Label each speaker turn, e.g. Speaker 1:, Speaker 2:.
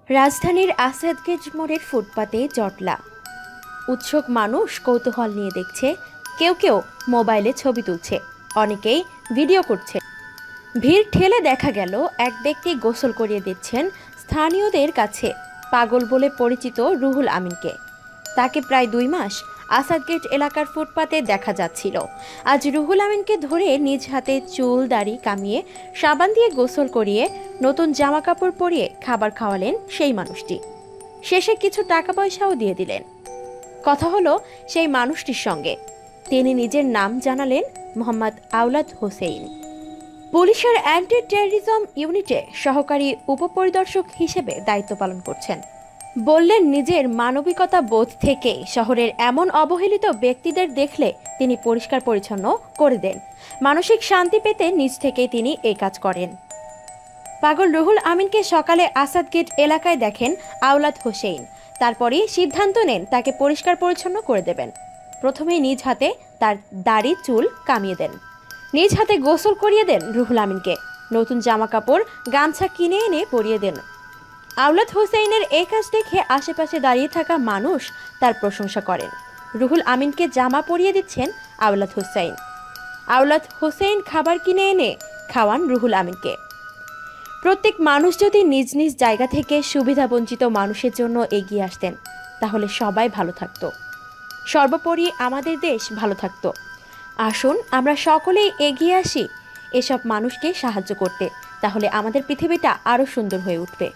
Speaker 1: রাজধানীর আসাদগঞ্জ মোড়ের ফুটপাতে জটলা। উৎসুক মানুষ কৌতূহল নিয়ে দেখছে, কেউ কেউ মোবাইলে ছবি তুলছে, অনেকেই ভিডিও করছে। ভিড় ঠেলে দেখা গেল এক ব্যক্তি গোসল করিয়ে দিচ্ছেন স্থানীয়দের কাছে পাগল বলে পরিচিত রুহুল আমিনকে। তাকে প্রায় 2 মাস আসাদগেট এলাকার ফুটপাতে দেখা যাচ্ছিল। আজ রুহুল আমিনকে ধরে নিজ হাতে চুল দাড়ি কামিয়ে সাবান দিয়ে গোসল করিয়ে নতুন জামা কাপড় পরিয়ে খাবার খাওয়ালেন সেই মানুষটি। শেষে কিছু টাকা পয়সাও দিয়ে দিলেন। কথা হলো সেই মানুষটির সঙ্গে। তিনি নিজের নাম জানালেন মোহাম্মদ আওলাদ হোসেইন। পুলিশের অ্যান্টি টেররিজম ইউনিটে সহকারী উপপরিদর্শক হিসেবে দায়িত্ব পালন করছেন। বললেন, নিজের মানবিকতা বোধ থেকে শহরের এমন অবহেলিত ব্যক্তিদের দেখলে তিনি পরিষ্কার পরিচ্ছন্ন করে দেন। মানসিক শান্তি পেতে নিজ থেকেই তিনি এই কাজ করেন। পাগল রুহুল আমিনকে সকালে আসাদগেট এলাকায় দেখেন আওলাদ হোসেইন। তারপরই সিদ্ধান্ত নেন তাকে পরিষ্কার পরিচ্ছন্ন করে দেবেন। প্রথমেই নিজ হাতে তার দাড়ি চুল কামিয়ে দেন, নিজ হাতে গোসল করিয়ে দেন রুহুল আমিনকে। নতুন জামা কাপড় গামছা কিনে এনে পরিয়ে দেন। আওলাদ হোসেইনের এই কাজ দেখে আশেপাশে দাঁড়িয়ে থাকা মানুষ তার প্রশংসা করেন। রুহুল আমিনকে জামা পরিয়ে দিচ্ছেন আওলাদ হোসেইন। আওলাদ হোসেইন খাবার কিনে এনে খাওয়ান রুহুল আমিনকে। প্রত্যেক মানুষ যদি নিজ নিজ জায়গা থেকে সুবিধাবঞ্চিত মানুষের জন্য এগিয়ে আসতেন, তাহলে সবাই ভালো থাকতো, সর্বোপরি আমাদের দেশ ভালো থাকতো। আসুন আমরা সকলেই এগিয়ে আসি এসব মানুষকে সাহায্য করতে, তাহলে আমাদের পৃথিবীটা আরও সুন্দর হয়ে উঠবে।